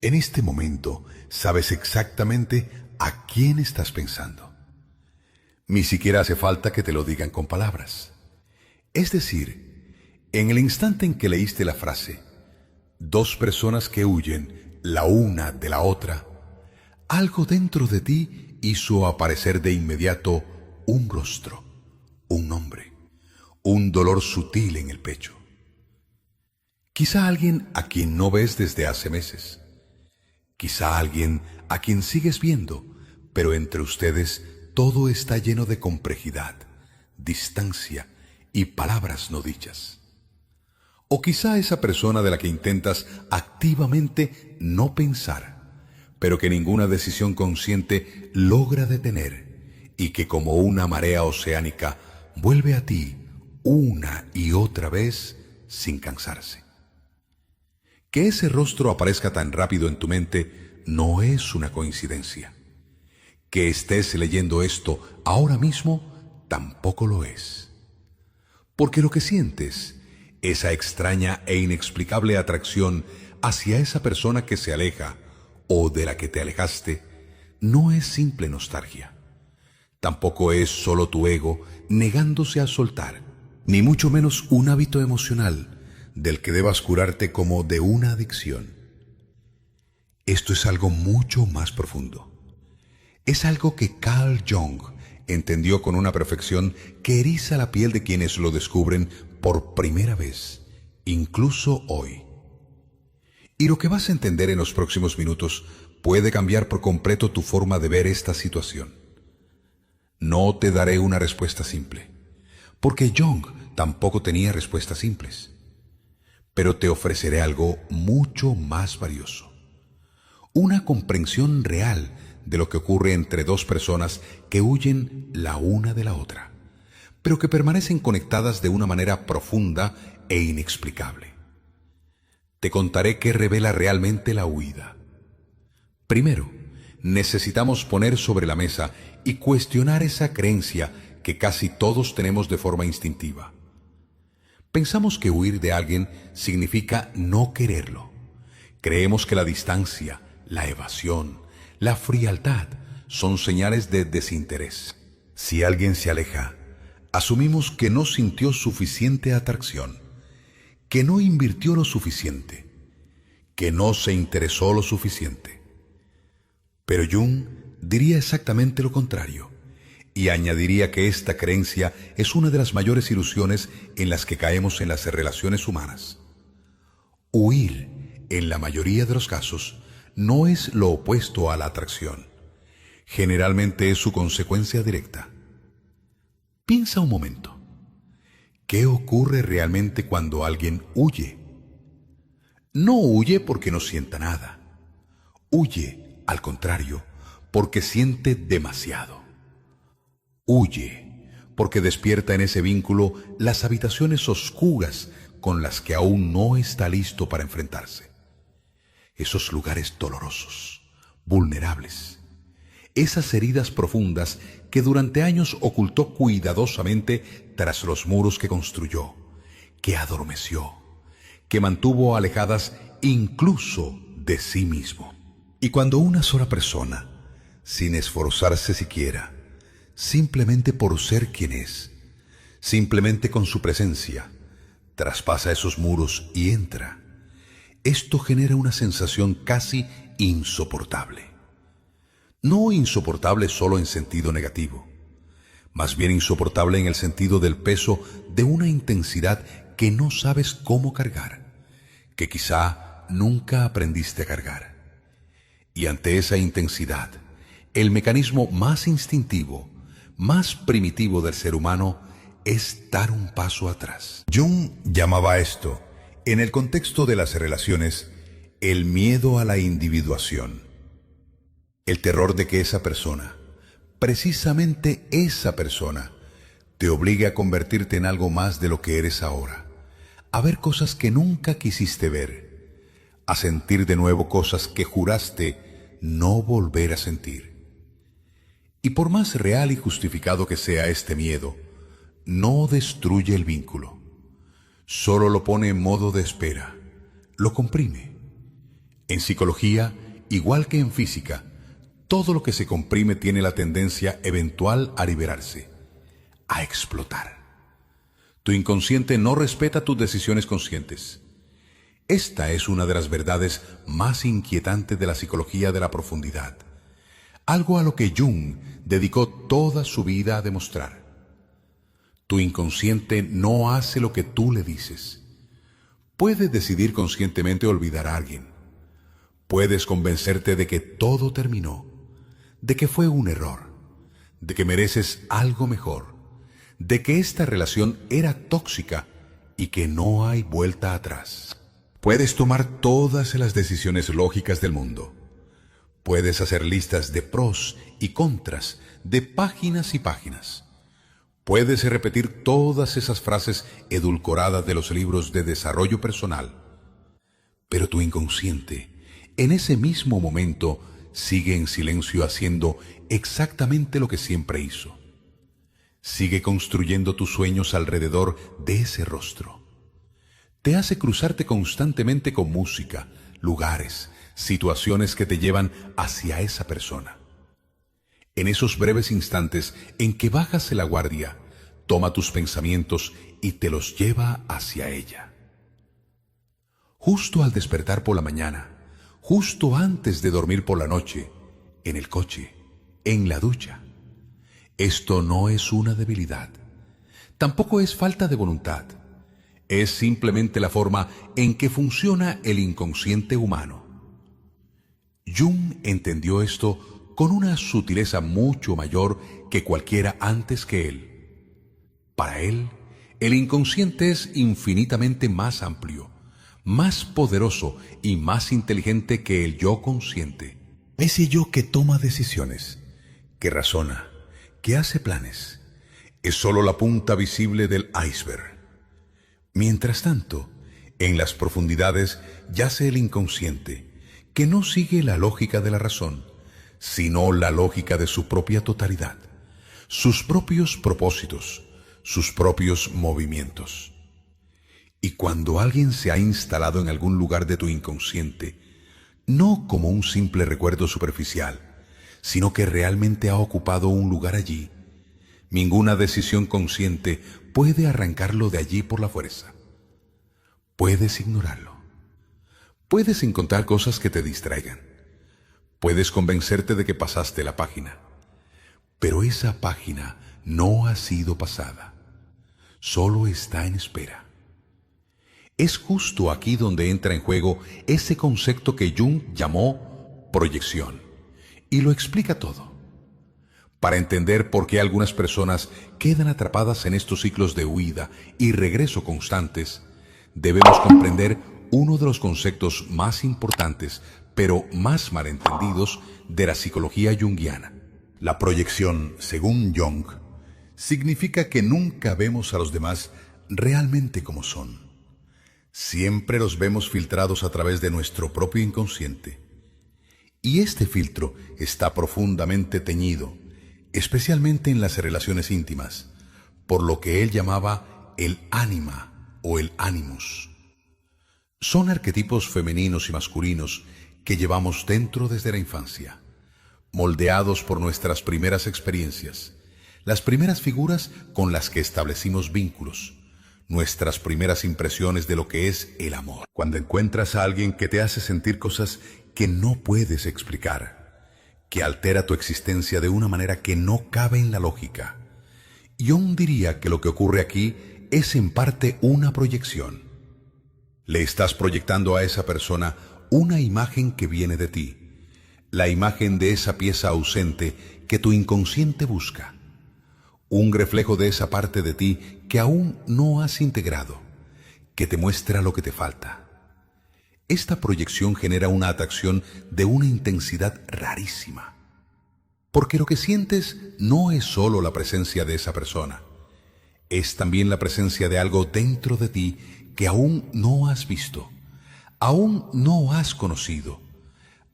En este momento sabes exactamente a quién estás pensando. Ni siquiera hace falta que te lo digan con palabras. Es decir, en el instante en que leíste la frase, dos personas que huyen la una de la otra, algo dentro de ti hizo aparecer de inmediato un rostro, un nombre, un dolor sutil en el pecho. Quizá alguien a quien no ves desde hace meses. Quizá alguien a quien sigues viendo, pero entre ustedes todo está lleno de complejidad, distancia y palabras no dichas. O quizá esa persona de la que intentas activamente no pensar, pero que ninguna decisión consciente logra detener y que como una marea oceánica vuelve a ti una y otra vez sin cansarse. Que ese rostro aparezca tan rápido en tu mente no es una coincidencia. Que estés leyendo esto ahora mismo tampoco lo es. Porque lo que sientes, esa extraña e inexplicable atracción hacia esa persona que se aleja o de la que te alejaste, no es simple nostalgia. Tampoco es solo tu ego negándose a soltar, ni mucho menos un hábito emocional del que debas curarte como de una adicción. Esto es algo mucho más profundo. Es algo que Carl Jung entendió con una perfección que eriza la piel de quienes lo descubren por primera vez, incluso hoy. Y lo que vas a entender en los próximos minutos puede cambiar por completo tu forma de ver esta situación. No te daré una respuesta simple, porque Jung tampoco tenía respuestas simples. Pero te ofreceré algo mucho más valioso. Una comprensión real de lo que ocurre entre dos personas que huyen la una de la otra, pero que permanecen conectadas de una manera profunda e inexplicable. Te contaré qué revela realmente la huida. Primero, necesitamos poner sobre la mesa y cuestionar esa creencia que casi todos tenemos de forma instintiva. Pensamos que huir de alguien significa no quererlo. Creemos que la distancia, la evasión, la frialdad son señales de desinterés. Si alguien se aleja, asumimos que no sintió suficiente atracción, que no invirtió lo suficiente, que no se interesó lo suficiente. Pero Jung diría exactamente lo contrario, y añadiría que esta creencia es una de las mayores ilusiones en las que caemos en las relaciones humanas. Huir, en la mayoría de los casos, no es lo opuesto a la atracción. Generalmente es su consecuencia directa. Piensa un momento. ¿Qué ocurre realmente cuando alguien huye? No huye porque no sienta nada. Huye, al contrario, porque siente demasiado. Huye porque despierta en ese vínculo las habitaciones oscuras con las que aún no está listo para enfrentarse. Esos lugares dolorosos, vulnerables, esas heridas profundas que durante años ocultó cuidadosamente tras los muros que construyó, que adormeció, que mantuvo alejadas incluso de sí mismo. Y cuando una sola persona, sin esforzarse siquiera, simplemente por ser quien es, simplemente con su presencia, traspasa esos muros y entra, esto genera una sensación casi insoportable. No insoportable solo en sentido negativo, más bien insoportable en el sentido del peso de una intensidad que no sabes cómo cargar, que quizá nunca aprendiste a cargar. Y ante esa intensidad, el mecanismo más instintivo, más primitivo del ser humano es dar un paso atrás. Jung llamaba a esto, en el contexto de las relaciones, el miedo a la individuación. El terror de que esa persona, precisamente esa persona, te obligue a convertirte en algo más de lo que eres ahora, a ver cosas que nunca quisiste ver, a sentir de nuevo cosas que juraste no volver a sentir. Y por más real y justificado que sea este miedo, no destruye el vínculo. Solo lo pone en modo de espera, lo comprime. En psicología, igual que en física, todo lo que se comprime tiene la tendencia eventual a liberarse, a explotar. Tu inconsciente no respeta tus decisiones conscientes. Esta es una de las verdades más inquietantes de la psicología de la profundidad, algo a lo que Jung dedicó toda su vida a demostrar. Tu inconsciente no hace lo que tú le dices. Puedes decidir conscientemente olvidar a alguien. Puedes convencerte de que todo terminó, de que fue un error, de que mereces algo mejor, de que esta relación era tóxica y que no hay vuelta atrás. Puedes tomar todas las decisiones lógicas del mundo. Puedes hacer listas de pros y contras, de páginas y páginas. Puedes repetir todas esas frases edulcoradas de los libros de desarrollo personal. Pero tu inconsciente, en ese mismo momento, sigue en silencio haciendo exactamente lo que siempre hizo. Sigue construyendo tus sueños alrededor de ese rostro. Te hace cruzarte constantemente con música, lugares, situaciones que te llevan hacia esa persona. En esos breves instantes en que bajas la guardia, toma tus pensamientos y te los lleva hacia ella. Justo al despertar por la mañana, justo antes de dormir por la noche, en el coche, en la ducha. Esto no es una debilidad, tampoco es falta de voluntad. Es simplemente la forma en que funciona el inconsciente humano. Jung entendió esto con una sutileza mucho mayor que cualquiera antes que él. Para él, el inconsciente es infinitamente más amplio, más poderoso y más inteligente que el yo consciente. Ese yo que toma decisiones, que razona, que hace planes, es solo la punta visible del iceberg. Mientras tanto, en las profundidades yace el inconsciente, que no sigue la lógica de la razón, sino la lógica de su propia totalidad, sus propios propósitos, sus propios movimientos. Y cuando alguien se ha instalado en algún lugar de tu inconsciente, no como un simple recuerdo superficial, sino que realmente ha ocupado un lugar allí, ninguna decisión consciente puede arrancarlo de allí por la fuerza. Puedes ignorarlo. Puedes encontrar cosas que te distraigan. Puedes convencerte de que pasaste la página. Pero esa página no ha sido pasada. Solo está en espera. Es justo aquí donde entra en juego ese concepto que Jung llamó proyección, y lo explica todo. Para entender por qué algunas personas quedan atrapadas en estos ciclos de huida y regreso constantes, debemos comprender uno de los conceptos más importantes, pero más malentendidos, de la psicología junguiana. La proyección, según Jung, significa que nunca vemos a los demás realmente como son. Siempre los vemos filtrados a través de nuestro propio inconsciente. Y este filtro está profundamente teñido, especialmente en las relaciones íntimas, por lo que él llamaba el ánima o el animus. Son arquetipos femeninos y masculinos que llevamos dentro desde la infancia, moldeados por nuestras primeras experiencias, las primeras figuras con las que establecimos vínculos, nuestras primeras impresiones de lo que es el amor. Cuando encuentras a alguien que te hace sentir cosas que no puedes explicar, que altera tu existencia de una manera que no cabe en la lógica, yo diría que lo que ocurre aquí es en parte una proyección. Le estás proyectando a esa persona una imagen que viene de ti, la imagen de esa pieza ausente que tu inconsciente busca, un reflejo de esa parte de ti que aún no has integrado, que te muestra lo que te falta. Esta proyección genera una atracción de una intensidad rarísima, porque lo que sientes no es solo la presencia de esa persona, es también la presencia de algo dentro de ti que aún no has visto, aún no has conocido,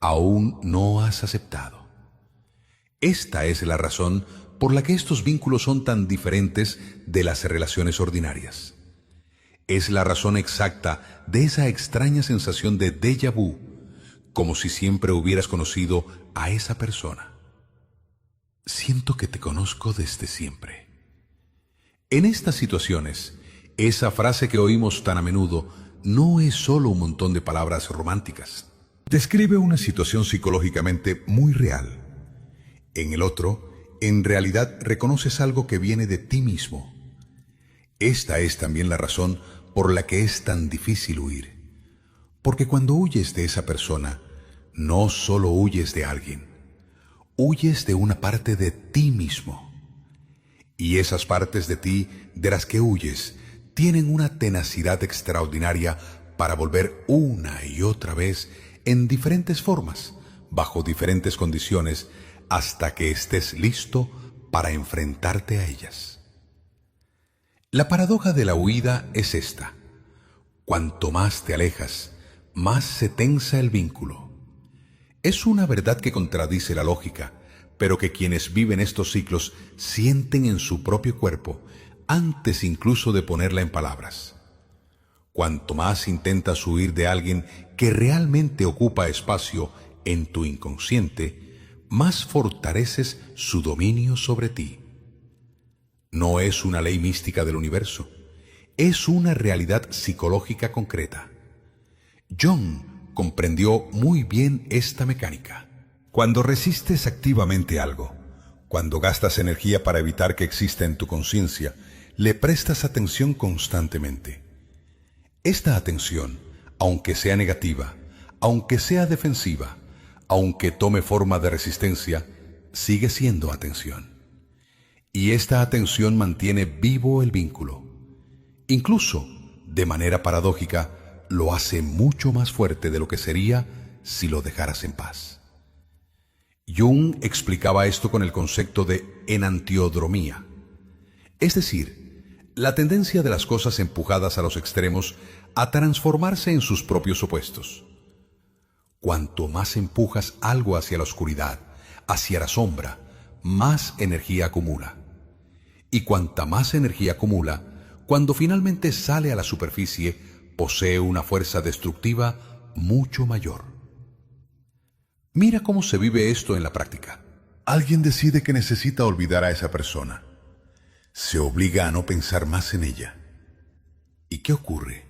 aún no has aceptado. Esta es la razón por la que estos vínculos son tan diferentes de las relaciones ordinarias. Es la razón exacta de esa extraña sensación de déjà vu, como si siempre hubieras conocido a esa persona. Siento que te conozco desde siempre. En estas situaciones, esa frase que oímos tan a menudo no es solo un montón de palabras románticas. Describe una situación psicológicamente muy real. En el otro, en realidad reconoces algo que viene de ti mismo. Esta es también la razón por la que es tan difícil huir. Porque cuando huyes de esa persona, no solo huyes de alguien, huyes de una parte de ti mismo. Y esas partes de ti de las que huyes tienen una tenacidad extraordinaria para volver una y otra vez en diferentes formas, bajo diferentes condiciones, hasta que estés listo para enfrentarte a ellas. La paradoja de la huida es esta: cuanto más te alejas, más se tensa el vínculo. Es una verdad que contradice la lógica, pero que quienes viven estos ciclos sienten en su propio cuerpo, antes incluso de ponerla en palabras. Cuanto más intentas huir de alguien que realmente ocupa espacio en tu inconsciente, más fortaleces su dominio sobre ti. No es una ley mística del universo, es una realidad psicológica concreta. Jung comprendió muy bien esta mecánica. Cuando resistes activamente algo, cuando gastas energía para evitar que exista en tu conciencia, le prestas atención constantemente. Esta atención, aunque sea negativa, aunque sea defensiva, aunque tome forma de resistencia, sigue siendo atención. Y esta atención mantiene vivo el vínculo. Incluso, de manera paradójica, lo hace mucho más fuerte de lo que sería si lo dejaras en paz. Jung explicaba esto con el concepto de enantiodromía, es decir, la tendencia de las cosas empujadas a los extremos a transformarse en sus propios opuestos. Cuanto más empujas algo hacia la oscuridad, hacia la sombra, más energía acumula. Y cuanta más energía acumula, cuando finalmente sale a la superficie, posee una fuerza destructiva mucho mayor. Mira cómo se vive esto en la práctica. Alguien decide que necesita olvidar a esa persona. Se obliga a no pensar más en ella. ¿Y qué ocurre?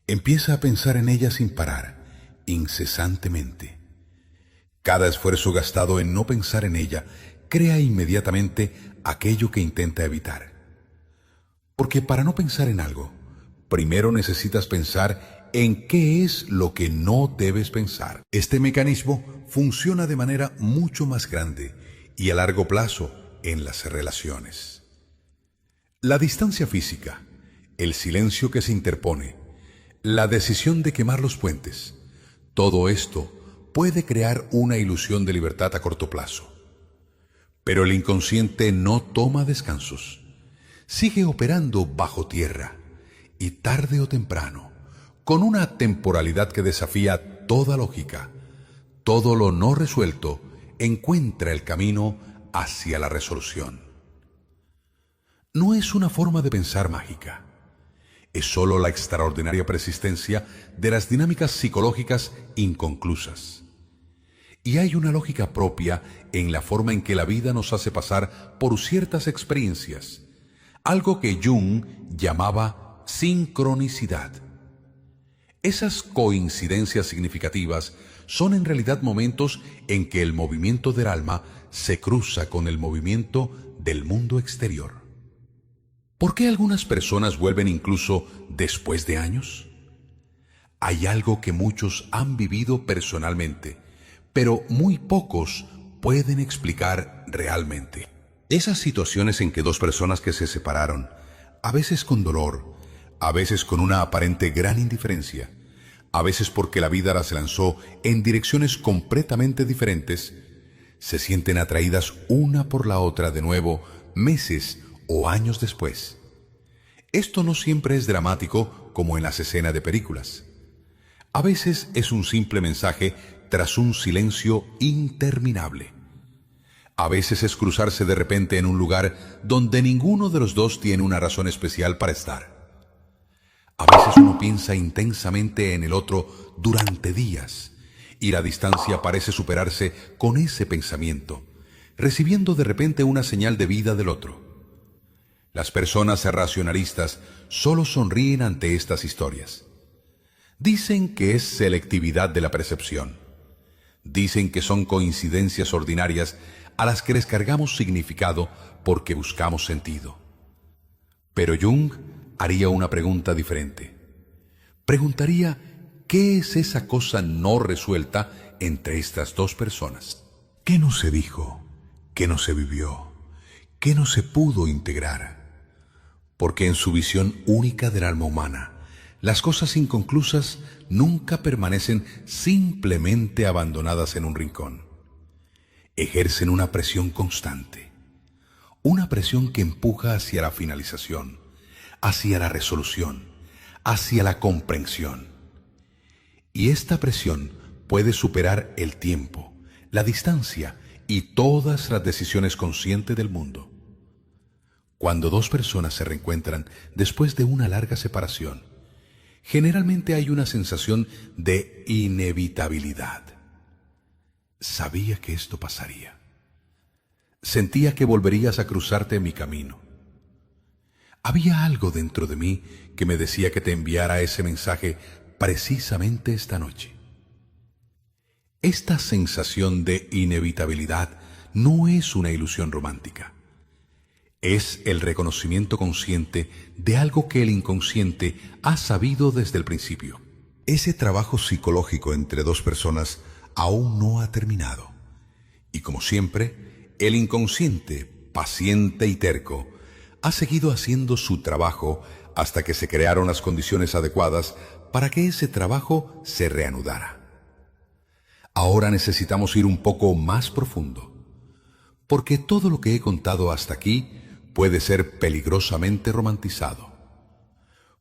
Empieza a pensar en ella sin parar, incesantemente. Cada esfuerzo gastado en no pensar en ella crea inmediatamente aquello que intenta evitar. Porque para no pensar en algo, primero necesitas pensar en qué es lo que no debes pensar. Este mecanismo funciona de manera mucho más grande y a largo plazo en las relaciones. La distancia física, el silencio que se interpone, la decisión de quemar los puentes, todo esto puede crear una ilusión de libertad a corto plazo. Pero el inconsciente no toma descansos. Sigue operando bajo tierra y tarde o temprano, con una temporalidad que desafía toda lógica, todo lo no resuelto encuentra el camino hacia la resolución. No es una forma de pensar mágica. Es sólo la extraordinaria persistencia de las dinámicas psicológicas inconclusas. Y hay una lógica propia en la forma en que la vida nos hace pasar por ciertas experiencias, algo que Jung llamaba sincronicidad. Esas coincidencias significativas son en realidad momentos en que el movimiento del alma se cruza con el movimiento del mundo exterior. ¿Por qué algunas personas vuelven incluso después de años? Hay algo que muchos han vivido personalmente, pero muy pocos pueden explicar realmente. Esas situaciones en que dos personas que se separaron, a veces con dolor, a veces con una aparente gran indiferencia, a veces porque la vida las lanzó en direcciones completamente diferentes, se sienten atraídas una por la otra de nuevo meses o años después. Esto no siempre es dramático como en las escenas de películas. A veces es un simple mensaje tras un silencio interminable. A veces es cruzarse de repente en un lugar donde ninguno de los dos tiene una razón especial para estar. A veces uno piensa intensamente en el otro durante días y la distancia parece superarse con ese pensamiento, recibiendo de repente una señal de vida del otro. Las personas racionalistas solo sonríen ante estas historias. Dicen que es selectividad de la percepción. Dicen que son coincidencias ordinarias a las que les cargamos significado porque buscamos sentido. Pero Jung haría una pregunta diferente. Preguntaría, ¿qué es esa cosa no resuelta entre estas dos personas? ¿Qué no se dijo? ¿Qué no se vivió? ¿Qué no se pudo integrar? Porque en su visión única del alma humana, las cosas inconclusas nunca permanecen simplemente abandonadas en un rincón. Ejercen una presión constante, una presión que empuja hacia la finalización, hacia la resolución, hacia la comprensión. Y esta presión puede superar el tiempo, la distancia y todas las decisiones conscientes del mundo. Cuando dos personas se reencuentran después de una larga separación, generalmente hay una sensación de inevitabilidad. Sabía que esto pasaría. Sentía que volverías a cruzarte en mi camino. Había algo dentro de mí que me decía que te enviara ese mensaje precisamente esta noche. Esta sensación de inevitabilidad no es una ilusión romántica. Es el reconocimiento consciente de algo que el inconsciente ha sabido desde el principio. Ese trabajo psicológico entre dos personas aún no ha terminado. Y como siempre, el inconsciente, paciente y terco, ha seguido haciendo su trabajo hasta que se crearon las condiciones adecuadas para que ese trabajo se reanudara. Ahora necesitamos ir un poco más profundo, porque todo lo que he contado hasta aquí puede ser peligrosamente romantizado.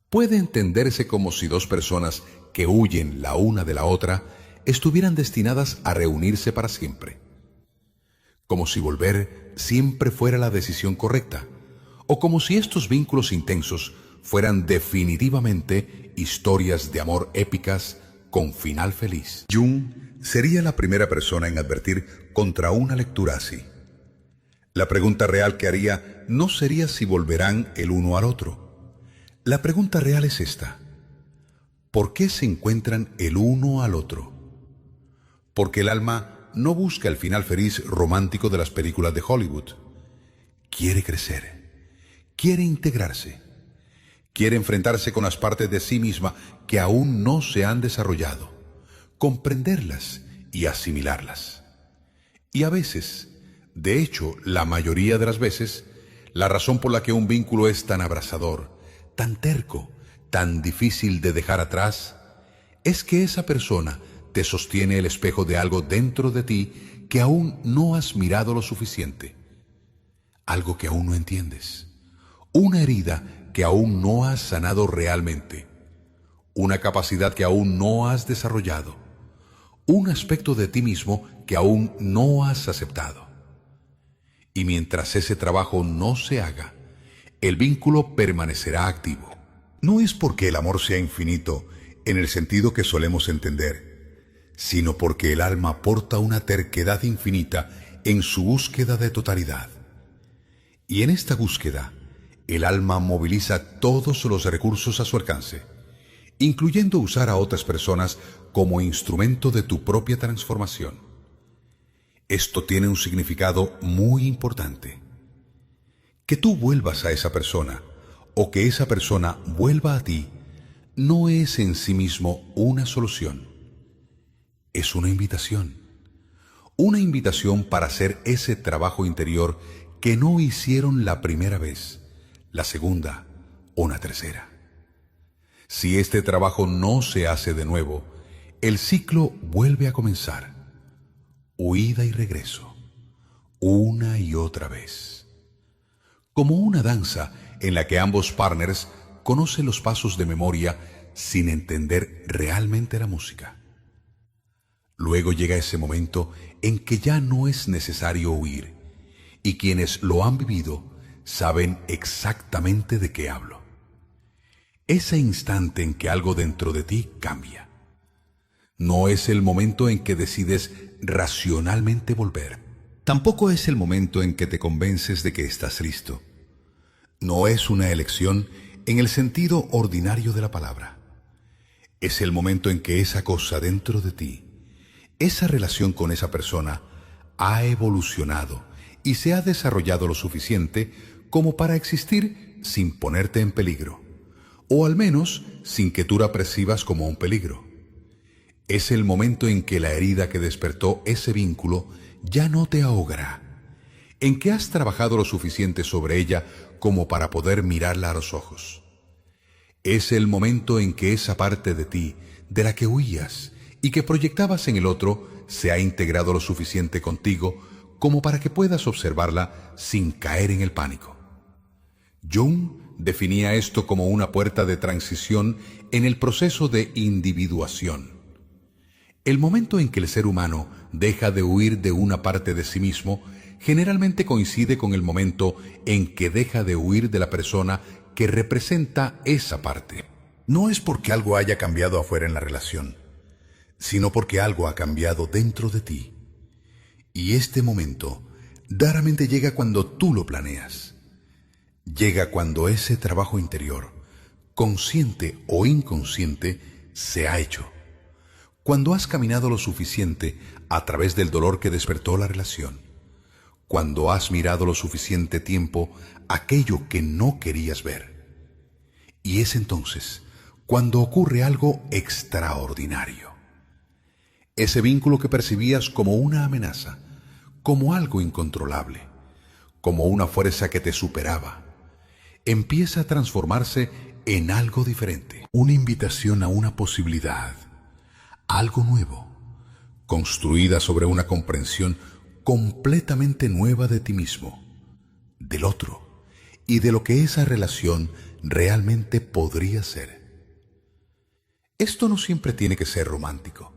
Puede entenderse como si dos personas que huyen la una de la otra estuvieran destinadas a reunirse para siempre. Como si volver siempre fuera la decisión correcta, o como si estos vínculos intensos fueran definitivamente historias de amor épicas con final feliz. Jung sería la primera persona en advertir contra una lectura así. La pregunta real que haría no sería si volverán el uno al otro. La pregunta real es esta: ¿por qué se encuentran el uno al otro? Porque el alma no busca el final feliz romántico de las películas de Hollywood. Quiere crecer, quiere integrarse, quiere enfrentarse con las partes de sí misma que aún no se han desarrollado, comprenderlas y asimilarlas. Y a veces, de hecho, la mayoría de las veces, la razón por la que un vínculo es tan abrasador, tan terco, tan difícil de dejar atrás, es que esa persona te sostiene el espejo de algo dentro de ti que aún no has mirado lo suficiente, algo que aún no entiendes, una herida que aún no has sanado realmente, una capacidad que aún no has desarrollado, un aspecto de ti mismo que aún no has aceptado. Y mientras ese trabajo no se haga, el vínculo permanecerá activo. No es porque el amor sea infinito en el sentido que solemos entender, sino porque el alma porta una terquedad infinita en su búsqueda de totalidad. Y en esta búsqueda, el alma moviliza todos los recursos a su alcance, incluyendo usar a otras personas como instrumento de tu propia transformación. Esto tiene un significado muy importante. Que tú vuelvas a esa persona o que esa persona vuelva a ti no es en sí mismo una solución. Es una invitación. Una invitación para hacer ese trabajo interior que no hicieron la primera vez, la segunda o la tercera. Si este trabajo no se hace de nuevo, el ciclo vuelve a comenzar. Huida y regreso, una y otra vez. Como una danza en la que ambos partners conocen los pasos de memoria sin entender realmente la música. Luego llega ese momento en que ya no es necesario huir, y quienes lo han vivido saben exactamente de qué hablo. Ese instante en que algo dentro de ti cambia. No es el momento en que decides racionalmente volver. Tampoco es el momento en que te convences de que estás listo. No es una elección en el sentido ordinario de la palabra. Es el momento en que esa cosa dentro de ti, esa relación con esa persona, ha evolucionado y se ha desarrollado lo suficiente como para existir sin ponerte en peligro, o al menos sin que tú la percibas como un peligro. Es el momento en que la herida que despertó ese vínculo ya no te ahogará, en que has trabajado lo suficiente sobre ella como para poder mirarla a los ojos. Es el momento en que esa parte de ti, de la que huías y que proyectabas en el otro, se ha integrado lo suficiente contigo como para que puedas observarla sin caer en el pánico. Jung definía esto como una puerta de transición en el proceso de individuación. El momento en que el ser humano deja de huir de una parte de sí mismo generalmente coincide con el momento en que deja de huir de la persona que representa esa parte. No es porque algo haya cambiado afuera en la relación, sino porque algo ha cambiado dentro de ti. Y este momento raramente llega cuando tú lo planeas. Llega cuando ese trabajo interior, consciente o inconsciente, se ha hecho. Cuando has caminado lo suficiente a través del dolor que despertó la relación. Cuando has mirado lo suficiente tiempo aquello que no querías ver. Y es entonces cuando ocurre algo extraordinario. Ese vínculo que percibías como una amenaza, como algo incontrolable, como una fuerza que te superaba, empieza a transformarse en algo diferente. Una invitación a una posibilidad, algo nuevo, construida sobre una comprensión completamente nueva de ti mismo, del otro y de lo que esa relación realmente podría ser. Esto no siempre tiene que ser romántico.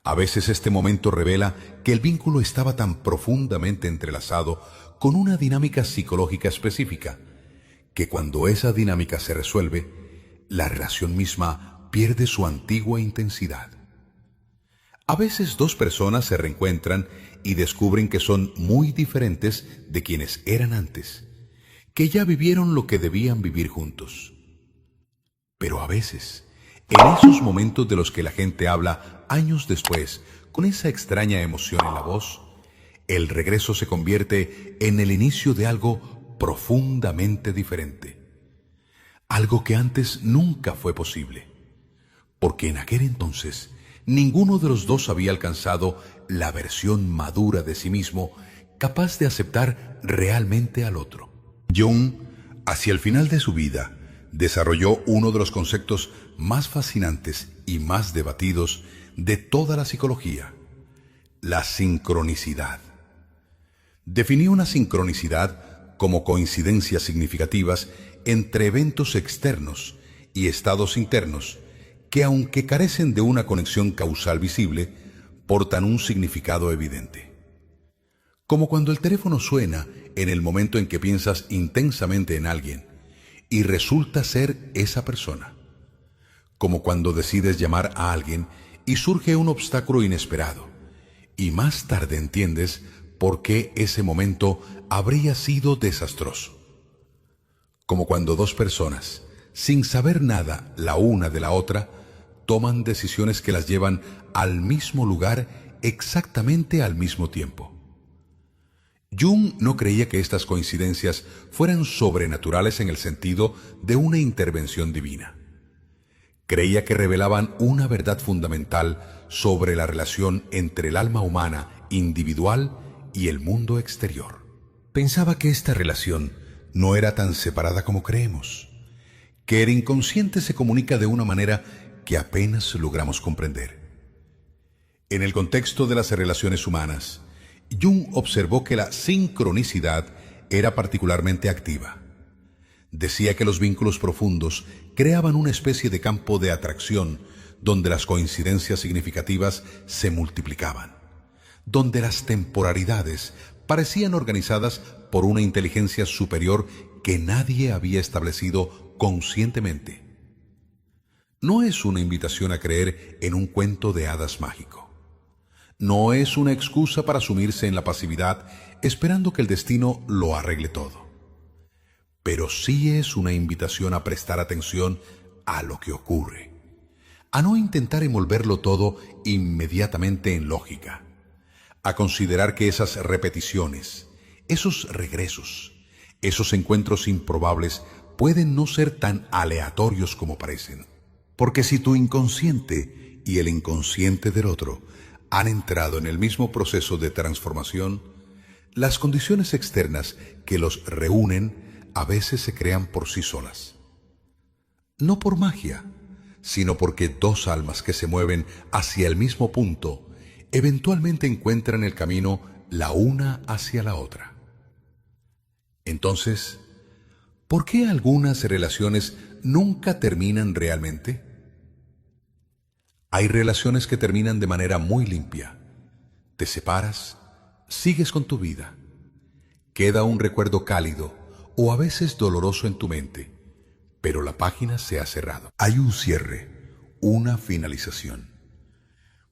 A veces este momento revela que el vínculo estaba tan profundamente entrelazado con una dinámica psicológica específica, que cuando esa dinámica se resuelve, la relación misma pierde su antigua intensidad. A veces dos personas se reencuentran y descubren que son muy diferentes de quienes eran antes, que ya vivieron lo que debían vivir juntos. Pero a veces, en esos momentos de los que la gente habla años después, con esa extraña emoción en la voz, el regreso se convierte en el inicio de algo profundamente diferente. Algo que antes nunca fue posible, porque en aquel entonces ninguno de los dos había alcanzado la versión madura de sí mismo capaz de aceptar realmente al otro. Jung, hacia el final de su vida, desarrolló uno de los conceptos más fascinantes y más debatidos de toda la psicología: la sincronicidad. Definió una sincronicidad como coincidencias significativas entre eventos externos y estados internos que, aunque carecen de una conexión causal visible, portan un significado evidente. Como cuando el teléfono suena en el momento en que piensas intensamente en alguien y resulta ser esa persona. Como cuando decides llamar a alguien y surge un obstáculo inesperado, y más tarde entiendes por qué ese momento habría sido desastroso. Como cuando dos personas, sin saber nada la una de la otra, toman decisiones que las llevan al mismo lugar exactamente al mismo tiempo. Jung no creía que estas coincidencias fueran sobrenaturales en el sentido de una intervención divina. Creía que revelaban una verdad fundamental sobre la relación entre el alma humana individual y el mundo exterior. Pensaba que esta relación no era tan separada como creemos, que el inconsciente se comunica de una manera que apenas logramos comprender. En el contexto de las relaciones humanas, Jung observó que la sincronicidad era particularmente activa. Decía que los vínculos profundos creaban una especie de campo de atracción donde las coincidencias significativas se multiplicaban, donde las temporalidades parecían organizadas por una inteligencia superior que nadie había establecido conscientemente. No es una invitación a creer en un cuento de hadas mágico. No es una excusa para sumirse en la pasividad esperando que el destino lo arregle todo. Pero sí es una invitación a prestar atención a lo que ocurre, a no intentar envolverlo todo inmediatamente en lógica, a considerar que esas repeticiones, esos regresos, esos encuentros improbables pueden no ser tan aleatorios como parecen. Porque si tu inconsciente y el inconsciente del otro han entrado en el mismo proceso de transformación, las condiciones externas que los reúnen a veces se crean por sí solas. No por magia, sino porque dos almas que se mueven hacia el mismo punto eventualmente encuentran el camino la una hacia la otra. Entonces, ¿por qué algunas relaciones nunca terminan realmente? Hay relaciones que terminan de manera muy limpia. Te separas, sigues con tu vida. Queda un recuerdo cálido o a veces doloroso en tu mente, pero la página se ha cerrado. Hay un cierre, una finalización.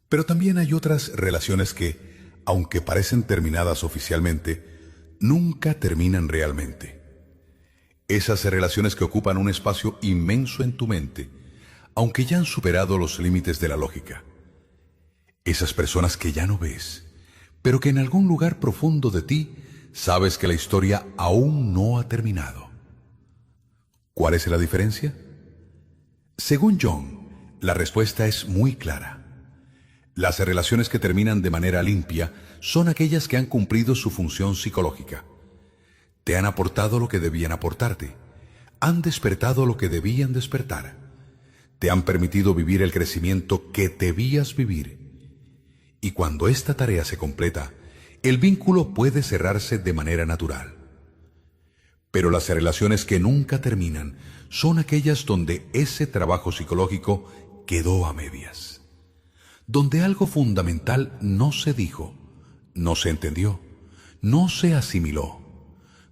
Pero también hay otras relaciones que, aunque parecen terminadas oficialmente, nunca terminan realmente. Esas relaciones que ocupan un espacio inmenso en tu mente, aunque ya han superado los límites de la lógica. Esas personas que ya no ves, pero que en algún lugar profundo de ti sabes que la historia aún no ha terminado. ¿Cuál es la diferencia? Según Jung, la respuesta es muy clara. Las relaciones que terminan de manera limpia son aquellas que han cumplido su función psicológica. Te han aportado lo que debían aportarte. Han despertado lo que debían despertar. Te han permitido vivir el crecimiento que debías vivir. Y cuando esta tarea se completa, el vínculo puede cerrarse de manera natural. Pero las relaciones que nunca terminan son aquellas donde ese trabajo psicológico quedó a medias, donde algo fundamental no se dijo, no se entendió, no se asimiló,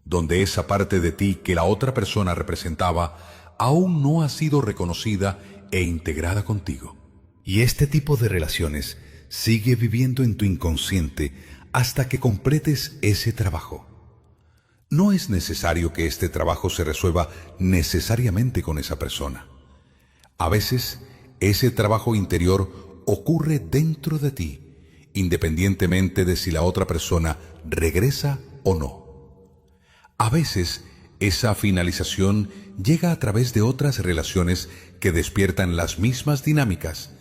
donde esa parte de ti que la otra persona representaba aún no ha sido reconocida e integrada contigo. Y este tipo de relaciones sigue viviendo en tu inconsciente hasta que completes ese trabajo. No es necesario que este trabajo se resuelva necesariamente con esa persona. A veces, ese trabajo interior ocurre dentro de ti, independientemente de si la otra persona regresa o no. A veces, esa finalización llega a través de otras relaciones que despiertan las mismas dinámicas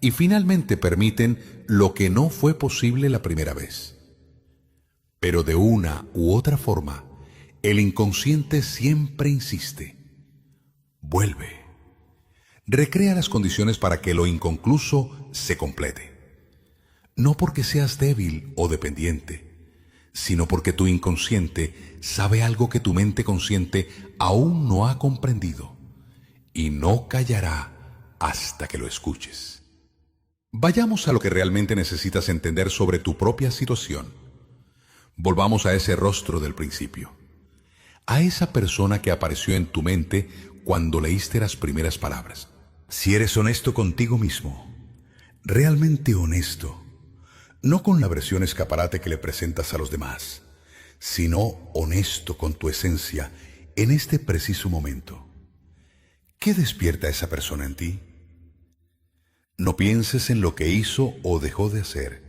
y finalmente permiten lo que no fue posible la primera vez. Pero de una u otra forma, el inconsciente siempre insiste. Vuelve. Recrea las condiciones para que lo inconcluso se complete. No porque seas débil o dependiente, sino porque tu inconsciente sabe algo que tu mente consciente aún no ha comprendido y no callará hasta que lo escuches. Vayamos a lo que realmente necesitas entender sobre tu propia situación. Volvamos a ese rostro del principio, a esa persona que apareció en tu mente cuando leíste las primeras palabras. Si eres honesto contigo mismo, realmente honesto, no con la versión escaparate que le presentas a los demás, sino honesto con tu esencia en este preciso momento. ¿Qué despierta esa persona en ti? No pienses en lo que hizo o dejó de hacer,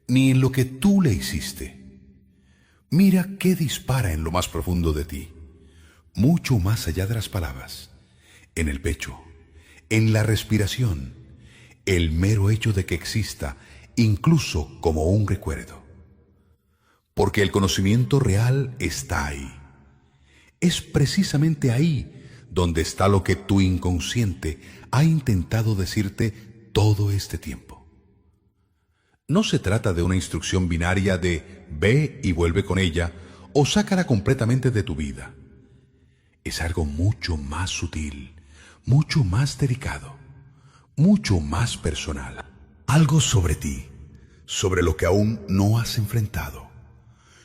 ni en lo que tú le hiciste. Mira qué dispara en lo más profundo de ti, mucho más allá de las palabras, en el pecho, en la respiración, el mero hecho de que exista, incluso como un recuerdo. Porque el conocimiento real está ahí. Es precisamente ahí donde está lo que tu inconsciente ha intentado decirte todo este tiempo. No se trata de una instrucción binaria de ve y vuelve con ella o sácala completamente de tu vida. Es algo mucho más sutil, mucho más delicado, mucho más personal. Algo sobre ti, sobre lo que aún no has enfrentado,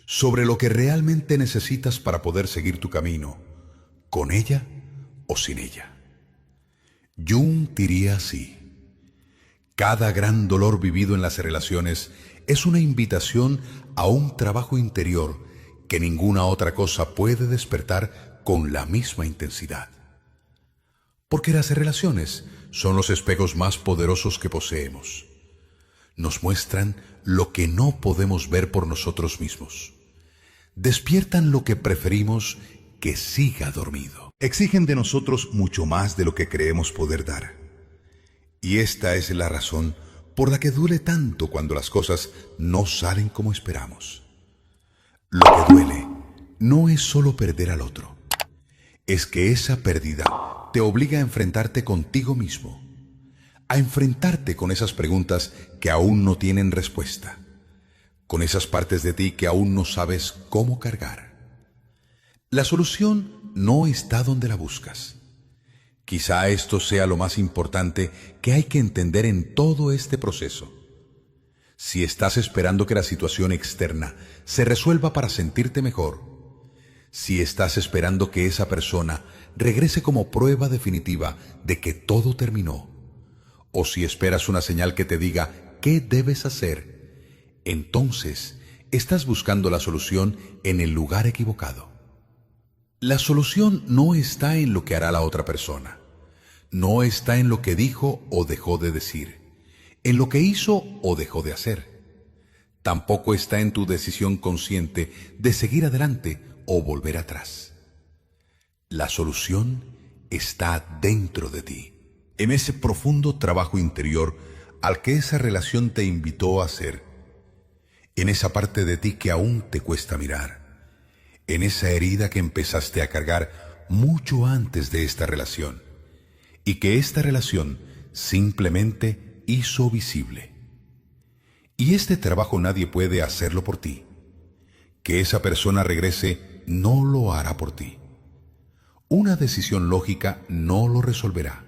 sobre lo que realmente necesitas para poder seguir tu camino, con ella o sin ella. Jung diría así: cada gran dolor vivido en las relaciones es una invitación a un trabajo interior que ninguna otra cosa puede despertar con la misma intensidad. Porque las relaciones son los espejos más poderosos que poseemos. Nos muestran lo que no podemos ver por nosotros mismos. Despiertan lo que preferimos que siga dormido. Exigen de nosotros mucho más de lo que creemos poder dar. Y esta es la razón por la que duele tanto cuando las cosas no salen como esperamos. Lo que duele no es solo perder al otro, es que esa pérdida te obliga a enfrentarte contigo mismo, a enfrentarte con esas preguntas que aún no tienen respuesta, con esas partes de ti que aún no sabes cómo cargar. La solución no está donde la buscas. Quizá esto sea lo más importante que hay que entender en todo este proceso. Si estás esperando que la situación externa se resuelva para sentirte mejor, si estás esperando que esa persona regrese como prueba definitiva de que todo terminó, o si esperas una señal que te diga qué debes hacer, entonces estás buscando la solución en el lugar equivocado. La solución no está en lo que hará la otra persona, no está en lo que dijo o dejó de decir, en lo que hizo o dejó de hacer. Tampoco está en tu decisión consciente de seguir adelante o volver atrás. La solución está dentro de ti, en ese profundo trabajo interior al que esa relación te invitó a hacer, en esa parte de ti que aún te cuesta mirar, en esa herida que empezaste a cargar mucho antes de esta relación y que esta relación simplemente hizo visible. Y este trabajo nadie puede hacerlo por ti. Que esa persona regrese no lo hará por ti. Una decisión lógica no lo resolverá.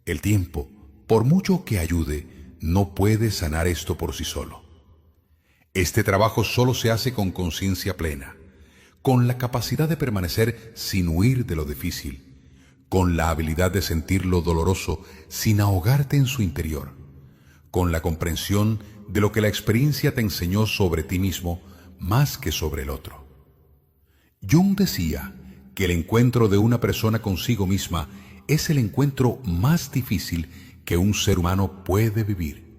El tiempo, por mucho que ayude, no puede sanar esto por sí solo. Este trabajo solo se hace con conciencia plena, con la capacidad de permanecer sin huir de lo difícil, con la habilidad de sentir lo doloroso sin ahogarte en su interior, con la comprensión de lo que la experiencia te enseñó sobre ti mismo más que sobre el otro. Jung decía que el encuentro de una persona consigo misma es el encuentro más difícil que un ser humano puede vivir.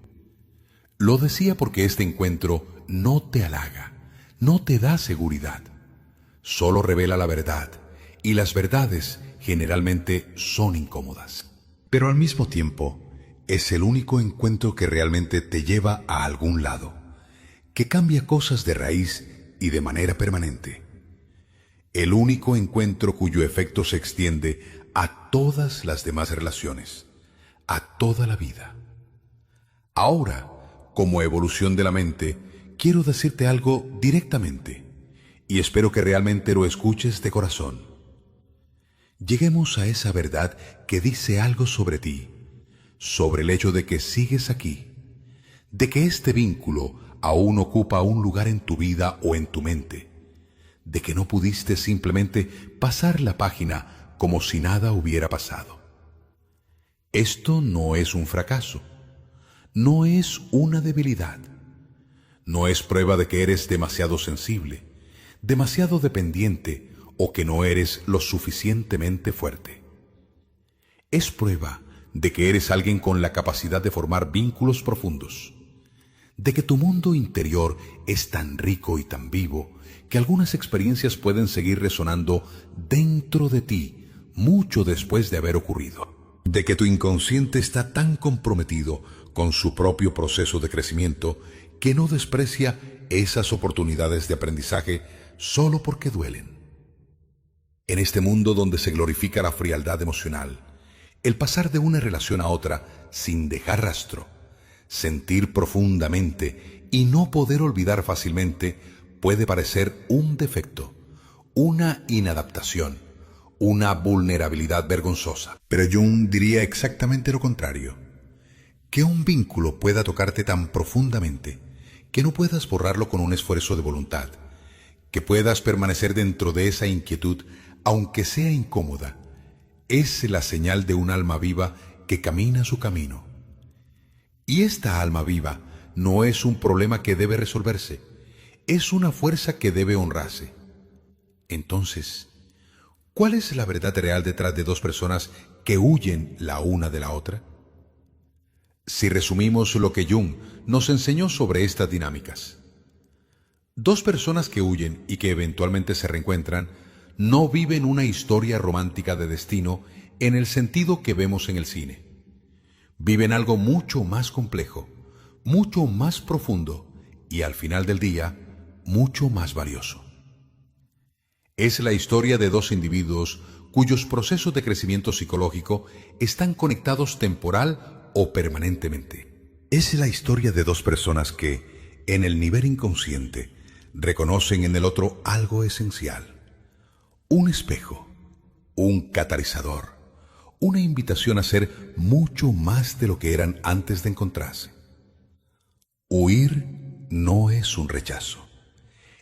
Lo decía porque este encuentro no te halaga, no te da seguridad, solo revela la verdad, y las verdades generalmente son incómodas. Pero al mismo tiempo, es el único encuentro que realmente te lleva a algún lado, que cambia cosas de raíz y de manera permanente. El único encuentro cuyo efecto se extiende a todas las demás relaciones, a toda la vida. Ahora, como evolución de la mente, quiero decirte algo directamente, y espero que realmente lo escuches de corazón. Lleguemos a esa verdad que dice algo sobre ti, sobre el hecho de que sigues aquí, de que este vínculo aún ocupa un lugar en tu vida o en tu mente, de que no pudiste simplemente pasar la página como si nada hubiera pasado. Esto no es un fracaso, no es una debilidad, no es prueba de que eres demasiado sensible, demasiado dependiente o que no eres lo suficientemente fuerte. Es prueba de que eres alguien con la capacidad de formar vínculos profundos, de que tu mundo interior es tan rico y tan vivo que algunas experiencias pueden seguir resonando dentro de ti mucho después de haber ocurrido, de que tu inconsciente está tan comprometido con su propio proceso de crecimiento que no desprecia esas oportunidades de aprendizaje solo porque duelen. En este mundo donde se glorifica la frialdad emocional, el pasar de una relación a otra sin dejar rastro, sentir profundamente y no poder olvidar fácilmente puede parecer un defecto, una inadaptación, una vulnerabilidad vergonzosa. Pero Jung diría exactamente lo contrario. Que un vínculo pueda tocarte tan profundamente que no puedas borrarlo con un esfuerzo de voluntad, que puedas permanecer dentro de esa inquietud aunque sea incómoda, Es la señal de un alma viva que camina su camino. Y esta alma viva no es un problema que debe resolverse, es una fuerza que debe honrarse. Entonces, ¿cuál es la verdad real detrás de dos personas que huyen la una de la otra? Si resumimos lo que Jung nos enseñó sobre estas dinámicas, dos personas que huyen y que eventualmente se reencuentran no viven una historia romántica de destino en el sentido que vemos en el cine. Viven algo mucho más complejo, mucho más profundo y al final del día, mucho más valioso. Es la historia de dos individuos cuyos procesos de crecimiento psicológico están conectados temporal o permanentemente. Es la historia de dos personas que, en el nivel inconsciente, reconocen en el otro algo esencial. Un espejo, un catalizador, una invitación a ser mucho más de lo que eran antes de encontrarse. Huir no es un rechazo.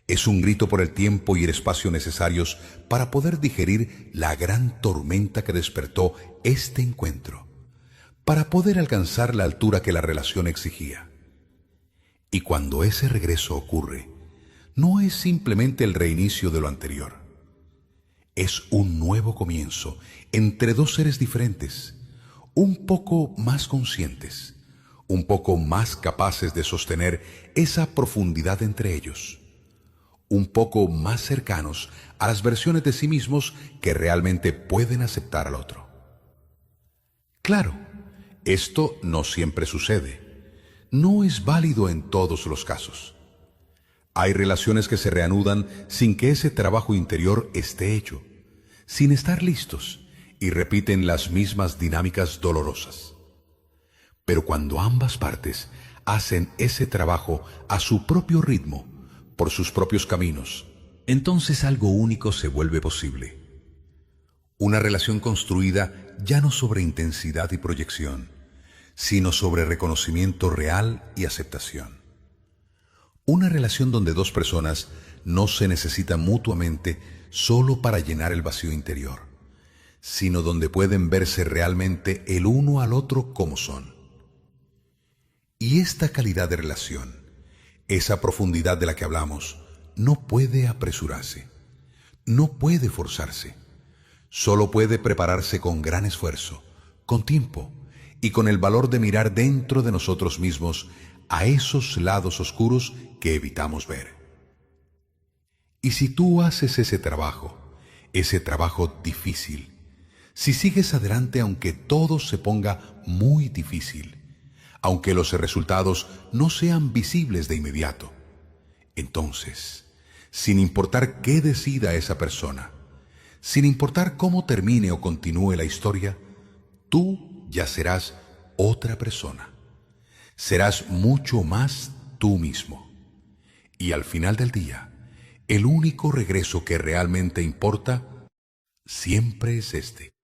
Es un grito por el tiempo y el espacio necesarios para poder digerir la gran tormenta que despertó este encuentro, para poder alcanzar la altura que la relación exigía. Y cuando ese regreso ocurre, no es simplemente el reinicio de lo anterior. Es un nuevo comienzo entre dos seres diferentes, un poco más conscientes, un poco más capaces de sostener esa profundidad entre ellos, un poco más cercanos a las versiones de sí mismos que realmente pueden aceptar al otro. Claro, esto no siempre sucede. No es válido en todos los casos. Hay relaciones que se reanudan sin que ese trabajo interior esté hecho, sin estar listos, y repiten las mismas dinámicas dolorosas. Pero cuando ambas partes hacen ese trabajo a su propio ritmo, por sus propios caminos, entonces algo único se vuelve posible. Una relación construida ya no sobre intensidad y proyección, sino sobre reconocimiento real y aceptación. Una relación donde dos personas no se necesitan mutuamente solo para llenar el vacío interior, sino donde pueden verse realmente el uno al otro como son. Y esta calidad de relación, esa profundidad de la que hablamos, no puede apresurarse, no puede forzarse, solo puede prepararse con gran esfuerzo, con tiempo y con el valor de mirar dentro de nosotros mismos a esos lados oscuros que evitamos ver. Y si tú haces ese trabajo difícil, si sigues adelante aunque todo se ponga muy difícil, aunque los resultados no sean visibles de inmediato, entonces, sin importar qué decida esa persona, sin importar cómo termine o continúe la historia, tú ya serás otra persona. Serás mucho más tú mismo. Y al final del día, el único regreso que realmente importa siempre es este.